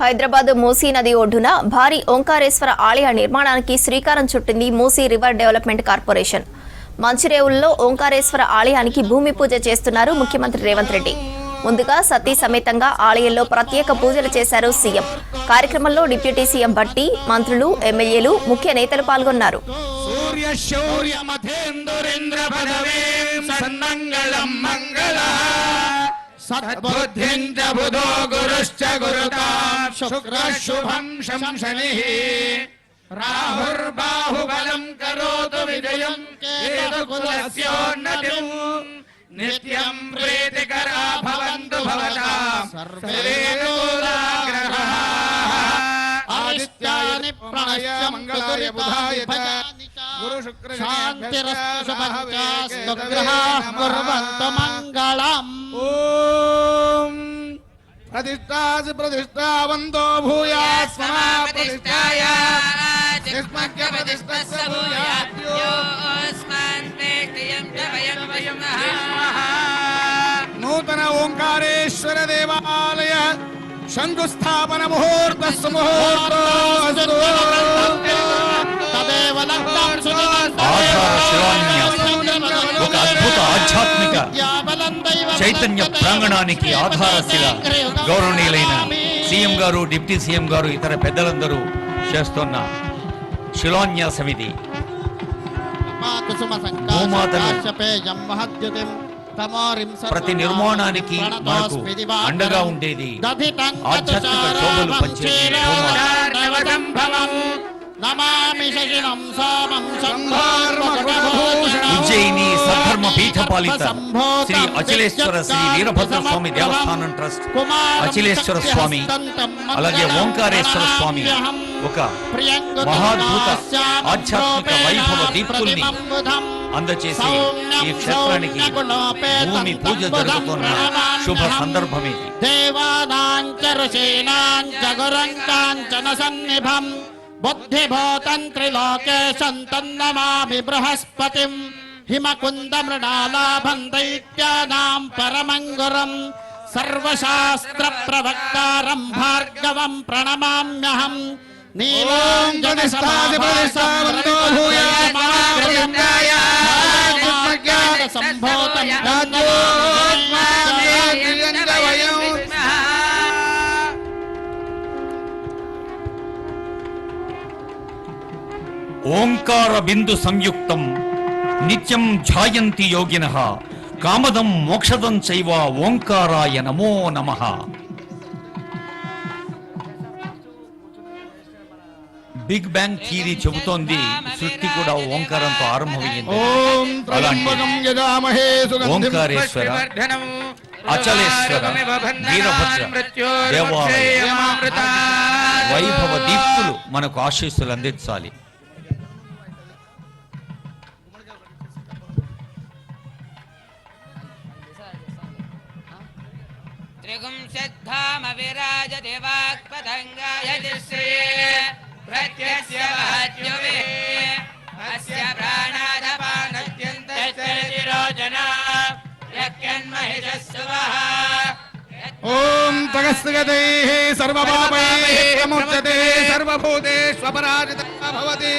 హైదరాబాద్ మూసీ నది ఒడ్డున భారీ ఓంకారేశ్వర ఆలయ నిర్మాణానికి శ్రీకారం చుట్టింది మూసీ రివర్ డెవలప్మెంట్ కార్పొరేషన్. మంచిరేవుల్లో ఓంకారేశ్వర ఆలయానికి భూమి పూజ చేస్తున్నారు ముఖ్యమంత్రి రేవంత్ రెడ్డి. ముందుగా సతీ సమేతంగా ఆలయంలో ప్రత్యేక పూజలు చేశారు సీఎం. కార్యక్రమంలో డిప్యూటీ సీఎం భట్టి, మంత్రులు, ఎమ్మెల్యేలు, ముఖ్య నేతలు పాల్గొన్నారు. సద్బుద్ధించ బుధో గురుశ్చ గురుతాం శుక్రః శుభం శంశనిః రాహుర్బాహుబలం కరోతు విజయం కేతుకులస్యోన్నతిం నిత్యం ప్రీతికరా భవంతు భవతాం సర్వే లోకాగ్రహాః ఆదిత్యాని ప్రణయ మంగళాయ బుధాయ గురు శుక్ర శాంతిరస్తు శుభంచాస్తు గ్రహాః కుర్వంతు మంగళం. ఓం ప్రతిష్ఠాసి ప్రతిష్ఠావంతో భూయాత్ సమా ప్రతిష్ఠాయ నిష్మగ్య ప్రతిష్ఠస్య భూయాత్ నూతన ఓంకారేశ్వర దేవాలయ శంకుస్థాపన ముహూర్తస్సు ముహూర్తోస్తు. ఒక అద్భుత ఆధ్యాత్మిక చైతన్య ప్రాంగణానికి ఆధారశిల గౌరవనీయులైన సీఎం గారు, డిప్యూటీ సీఎం గారు, ఇతర పెద్దలందరూ చేస్తున్న శిలాన్యాసం ఇది. ప్రతి నిర్మాణానికి మనకు అండగా ఉండేది ఆధ్యాత్మిక శోభలు పంచే ఉజ్జయిని సద్ధర్మ పీఠపాలిత శ్రీ అచలేశ్వర శ్రీ వీరభద్ర స్వామి దేవస్థానం ట్రస్ట్, అచలేశ్వర స్వామి, అలాగే ఓంకారేశ్వర స్వామి ఒక మహాద్భుత ఆధ్యాత్మిక వైభవ దీప్తుల్ని అందచేసి ఈ క్షేత్రానికి భూమి పూజ జరుగుతున్న శుభ సందర్భం ఇది. బుద్ధిభూతం త్రిలోకేశం తన్నమామి బృహస్పతిం హిమకుంద మృణాలాభం దైత్యానాం పరమంగురం సర్వశాస్త్ర ప్రవక్తారం భార్గవం ప్రణమామ్యహం. ఓంకార బిందు సంయుక్తం నిత్యం ఝాయంతి యోగినః కామదం మోక్షదం చైవ ఓంకారాయ నమో నమః. బిగ్ బ్యాంగ్ థియరీ చెబుతోంది సృష్టి కూడా ఓంకారంతో ఆరంభమైంది. ఓంకారేశ్వర, అచలేశ్వర, వీరభద్ర దేవాలయ వైభవ దీప్తులు మనకు ఆశీస్సులు అందించాలి. త్రిగుంశద్ధామ విరాజతే వాక్పతంగాయ దిశ్రే ప్రత్యస్య వాచ్యువే అస్య ప్రాణాదపానత్యంతశ్చరిరోజనా యక్యన్మహిషస్సువః. ఓం తగస్గతైః సర్వపాపైః ముచ్యతే సర్వభూతేష్వపరాజితः భవతి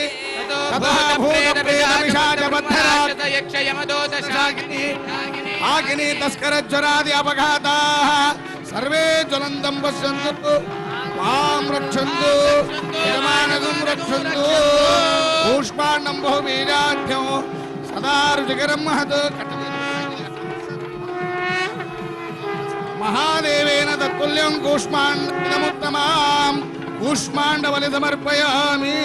తతః భూతప్రేతపిశాచబద్ధరాక్షస యక్షయమదోదశాగ్ని ఆగ్ని తస్కరజ్వరాది అపఘాతాః సర్వే జ్వలంతం పశ్యంతు మాం రక్షन्तు యజమానగం రక్షन्तు. పుష్పాణం బహుబీజాఢ్యం సదా రుచికరం మహత్ మహాదేవేన తత్తుల్యం కూష్మాండముత్తమాం కూష్మాండబలి సమర్పయామి.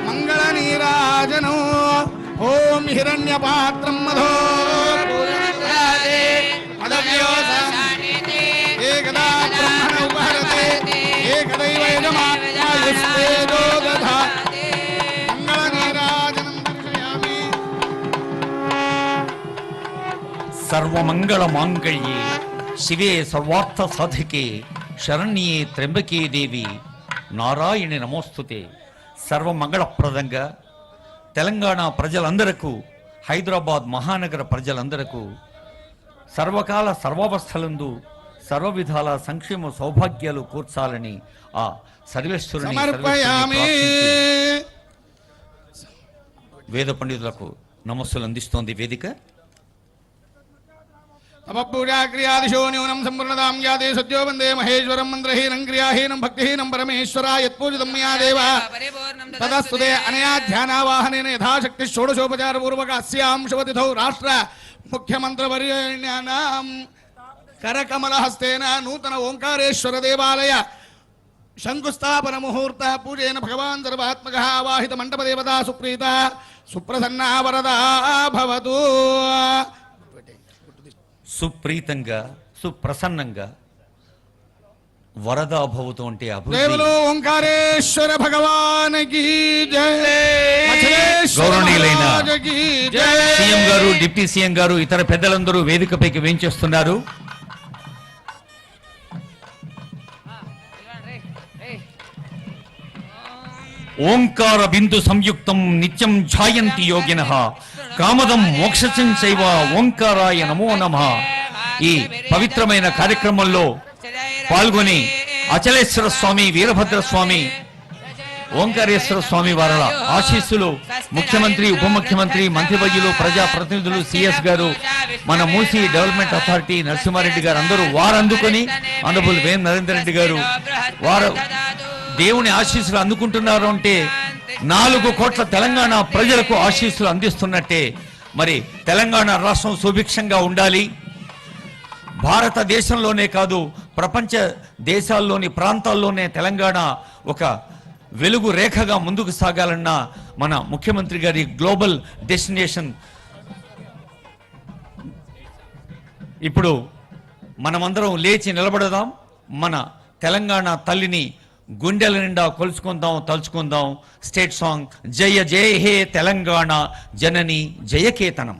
మంగళ నీరాజనం ఓం హిరణ్యపాత్రం మధో ఏకదా బ్రహ్మణ ఉపహరతే ఏకదైవ యజమానాయుష్ేదో దధాతి. మంగళ నీరాజనం దర్శయామి. సర్వమంగళ మాంగళ్యే శివే సర్వార్థ సాధికే శరణ్యే త్ర్యంబకే దేవి నారాయణి నమోస్తుతే. సర్వమంగళప్రదంగా తెలంగాణ ప్రజలందరకు, హైదరాబాద్ మహానగర ప్రజలందరకు సర్వకాల సర్వావస్థలందు సర్వ విధాల సంక్షేమ సౌభాగ్యాలు కూర్చాలని ఆ సర్వేశ్వరుని సమర్పయామి. వేద పండితులకు నమస్సులు అందిస్తోంది వేదిక. తపఃపూజాక్రియాదిశో న్యూనం సంపూర్ణతాం యాదే సద్యో వందే మహేశ్వరం మంత్రహీనం క్రియాహీనం భక్తిహీనం పరమేశ్వర యత్పూజితం మయా దేవ తదస్తుతే అనయా ధ్యానావాహనేన యథాశక్తి షోడశోపచారపూర్వక అస్యాం శుభతిథౌ రాష్ట్ర ముఖ్యమంత్రివర్యాణాం కరకమలహస్తేన నూతన ఓంకారేశ్వర దేవాలయ శంకుస్థాపన ముహూర్త పూజేన భగవాన్ సర్వాత్మక ఆవాహిత మండప దేవతా సుప్రీత సుప్రసన్నా వరదా భవతు. సుప్రీతంగా సుప్రసన్నంగా వరదా భవతు అంటే దేవులో ఓంకారేశ్వర భగవానికి జై. గౌరవనీయులైన మహేశ్వరకి జై. సీఎం గారు, డిప్యూటీ సీఎం గారు, ఇతర పెద్దలందరూ వేదికపైకి వేంచేస్తున్నారు. ఓంకార బిందు సంయుక్తం నిత్యం ఛాయంతి యోగినః కామదం మోక్షం చైవ ఓంకారాయ నమో నమః. ఈ పవిత్రమైన కార్యక్రమంలో పాల్గొని అచలేశ్వర స్వామి, వీరభద్ర స్వామి, ఓంకారేశ్వర స్వామి వారి ఆశీస్సులు ముఖ్యమంత్రి, ఉప ముఖ్యమంత్రి, మంత్రివర్యులు, ప్రజా ప్రతినిధులు, సిఎస్ గారు, మన మూసీ డెవలప్మెంట్ అథారిటీ నరసింహారెడ్డి గారు అందరూ వారు అందుకొని ఆనరబుల్ వేం నరేందర్ రెడ్డి గారు వారు దేవుని ఆశీస్సులు అందుకుంటున్నారు అంటే 4 కోట్ల తెలంగాణ ప్రజలకు ఆశీస్సులు అందిస్తున్నట్టే. మరి తెలంగాణ రాష్ట్రం సుభిక్షంగా ఉండాలి. భారతదేశంలోనే కాదు, ప్రపంచ దేశాల్లోని ప్రాంతాల్లోనే తెలంగాణ ఒక వెలుగు రేఖగా ముందుకు సాగాలన్న మన ముఖ్యమంత్రి గారి గ్లోబల్ డెస్టినేషన్. ఇప్పుడు మనమందరం లేచి నిలబడదాం, మన తెలంగాణ తల్లిని గుండెల నిండా కొలుచుకుందాం, తలుచుకుందాం. స్టేట్ సాంగ్ జయ జయ హే తెలంగాణ జనని జయకేతనం.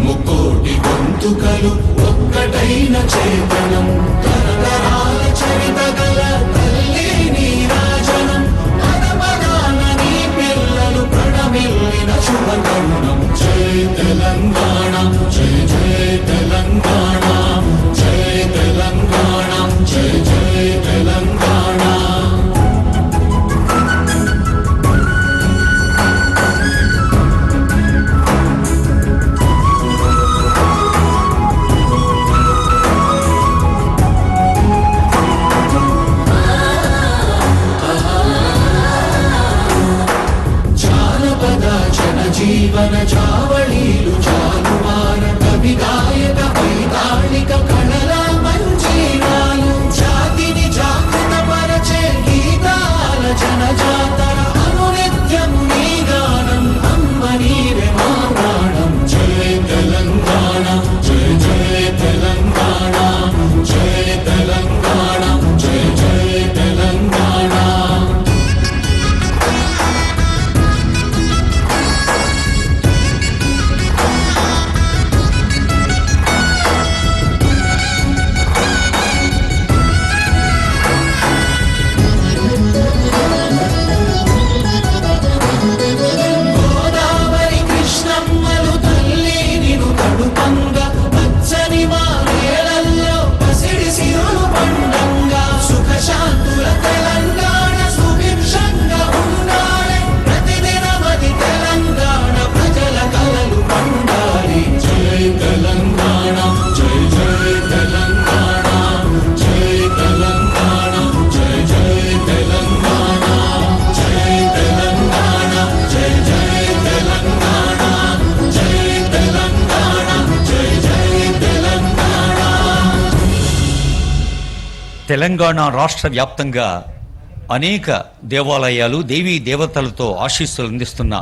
ముక్కోటి గొంతుకలు ఒక్కటైన చేతనం తరతరాల చరిత గల తల్లి నీరాజనం పదపదాన నీ పిల్లలు ప్రణమిల్లిన శుభతరుణం. జై తెలంగాణ, జై జై తెలంగాణ, జై తెలంగాణ, జై జై తెలంగాణ. జీవన చావళీలు చాలువార కవి గాయక వైతాళిక కళల మంజీరాలు జాతిని జాగృత పరచే గీతాల జనజాతర అనునిత్యము నీ గానం అమ్మ నీవే మా ప్రాణం. జయ తెలంగాణ, జయ జయ తెలంగాణ, జయ తెలంగాణ, జయ జయ తెలంగాణ. తెలంగాణ రాష్ట్ర వ్యాప్తంగా అనేక దేవాలయాలు దేవీ దేవతలతో ఆశీస్సులు అందిస్తున్న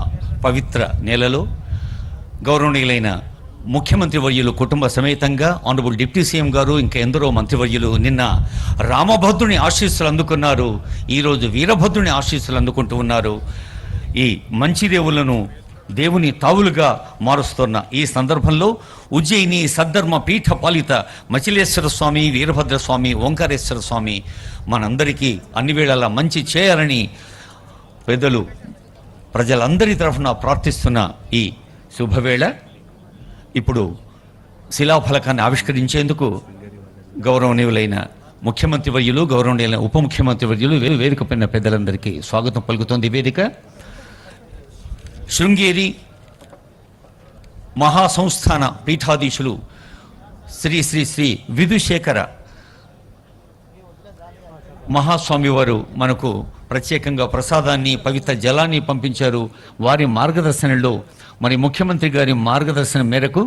పవిత్ర నేలలో గౌరవనీయులైన ముఖ్యమంత్రి వర్యులు కుటుంబ సమేతంగా ఆనరబుల్ డిప్యూటీ సీఎం గారు ఇంకా ఎందరో మంత్రివర్యులు నిన్న రామభద్రుని ఆశీస్సులు అందుకున్నారు. ఈరోజు వీరభద్రుని ఆశీస్సులు అందుకుంటూ ఉన్నారు. ఈ మంచి దేవులను దేవుని తావులుగా మారుస్తున్న ఈ సందర్భంలో ఉజ్జయిని సద్ధర్మ పీఠ పాలిత మచిలేశ్వర స్వామి, వీరభద్ర స్వామి, ఓంకారేశ్వర స్వామి మనందరికీ అన్ని వేళలా మంచి చేయాలని పెద్దలు ప్రజలందరి తరఫున ప్రార్థిస్తున్న ఈ శుభవేళ ఇప్పుడు శిలాఫలకాన్ని ఆవిష్కరించేందుకు గౌరవనీయులైన ముఖ్యమంత్రి వర్యులు, గౌరవనీయులైన ఉప ముఖ్యమంత్రి వర్యులు, వేదిక పైన పెద్దలందరికీ స్వాగతం పలుకుతోంది వేదిక. శృంగేరి మహాసంస్థాన పీఠాధీశులు శ్రీ శ్రీ శ్రీ విధుశేఖర మహాస్వామి వారు మనకు ప్రత్యేకంగా ప్రసాదాన్ని, పవిత్ర జలాన్ని పంపించారు. వారి మార్గదర్శనంలో మరి ముఖ్యమంత్రి గారి మార్గదర్శనం మేరకు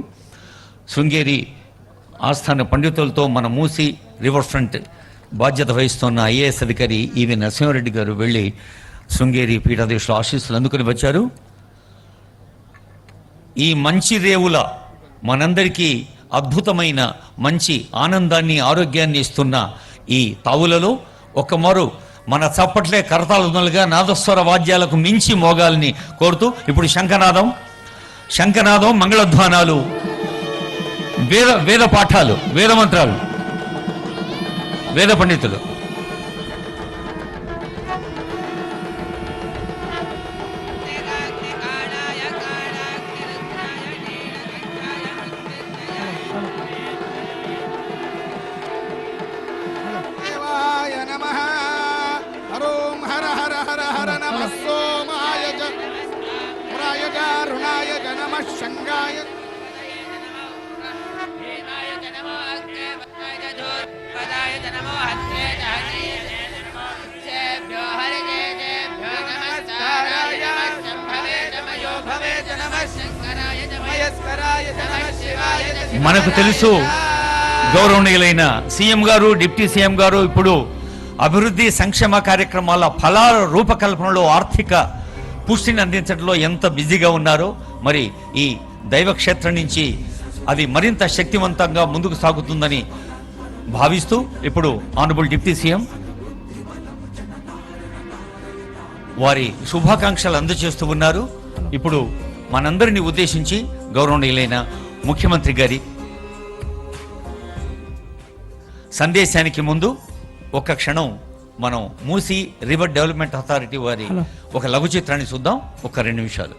శృంగేరి ఆస్థాన పండితులతో మన మూసి రివర్ ఫ్రంట్ బాధ్యత వహిస్తున్న ఐఏఎస్ అధికారి ఈవి నరసింహారెడ్డి గారు వెళ్ళి శృంగేరి పీఠాధీశుల ఆశీస్సులు అందుకుని వచ్చారు. ఈ మంచి రేవుల మనందరికీ అద్భుతమైన మంచి ఆనందాన్ని, ఆరోగ్యాన్ని ఇస్తున్న ఈ తావులలో ఒక్కమారు మన చప్పట్లే కరతాళులుగా నాదస్వర వాద్యాలకు మించి మోగాల్ని కోరుతూ ఇప్పుడు శంఖనాదం, మంగళధ్వానాలు, వేద పాఠాలు, వేద మంత్రాలు, వేద పండితులు దేవాయ నమః. హరోం హర హర హర హర నమః సోమాయ చ పురాయ చ రుణాయ చ నమః శంగాయ మనకు తెలుసు గౌరవనీయులైన సీఎం గారు, డిప్యూటీ సీఎం గారు ఇప్పుడు అభివృద్ధి సంక్షేమ కార్యక్రమాల ఫలాల రూపకల్పనలో, ఆర్థిక పుష్టిని అందించడంలో ఎంత బిజీగా ఉన్నారో. మరి ఈ దైవక్షేత్రం నుంచి అది మరింత శక్తివంతంగా ముందుకు సాగుతుందని భావిస్తూ ఇప్పుడు ఆనరబుల్ డిప్యూటీ సీఎం వారి శుభాకాంక్షలు అందజేస్తూ ఉన్నారు. ఇప్పుడు మనందరినీ ఉద్దేశించి గౌరవనీయులైన ముఖ్యమంత్రి గారి సందేశానికి ముందు ఒక్క క్షణం మనం మూసి రివర్ డెవలప్మెంట్ అథారిటీ వారి ఒక లఘు చిత్రాన్ని చూద్దాం. ఒక 2 నిమిషాలు.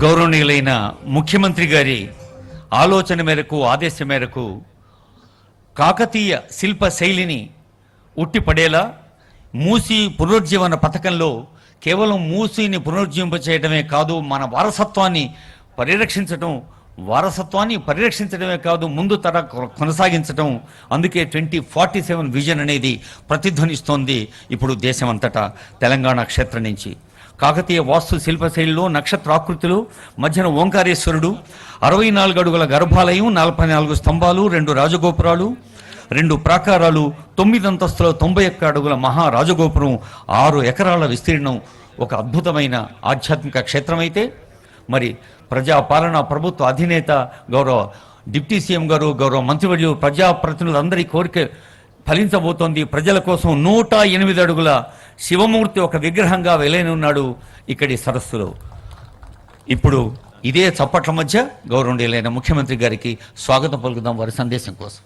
గౌరవనీయులైన ముఖ్యమంత్రి గారి ఆలోచన మేరకు, ఆదేశం మేరకు కాకతీయ శిల్ప శైలిని ఉట్టిపడేలా మూసి పునరుజ్జీవన పథకంలో కేవలం మూసిని పునరుజ్జీవింపచేయడమే కాదు, మన వారసత్వాన్ని పరిరక్షించడమే కాదు, ముందు తర కొనసాగించడం. అందుకే 2047 విజన్ అనేది ప్రతిధ్వనిస్తోంది ఇప్పుడు దేశమంతటా. తెలంగాణ క్షేత్రం నుంచి కాకతీయ వాస్తు శిల్పశైలిలో నక్షత్రాకృతులు, మధ్యన ఓంకారేశ్వరుడు, 64 అడుగుల గర్భాలయం, 44 స్తంభాలు, 2 రాజగోపురాలు, 2 ప్రాకారాలు, 9 అంతస్తుల 91 అడుగుల మహా రాజగోపురం, 6 ఎకరాల విస్తీర్ణం ఒక అద్భుతమైన ఆధ్యాత్మిక క్షేత్రమైతే, మరి ప్రజాపాలన ప్రభుత్వ అధినేత గౌరవ డిప్యూటీ సీఎం గారు, గౌరవ మంత్రివర్యులు, ప్రజాప్రతినిధులందరి కోరిక ఫలించబోతోంది. ప్రజల కోసం 108 అడుగుల శివమూర్తి ఒక విగ్రహంగా వెలయనున్నాడు ఇక్కడి సరస్సులో. ఇప్పుడు ఇదే చప్పట్ల మధ్య గౌరవనీయులైన ముఖ్యమంత్రి గారికి స్వాగతం పలుకుదాం వారి సందేశం కోసం.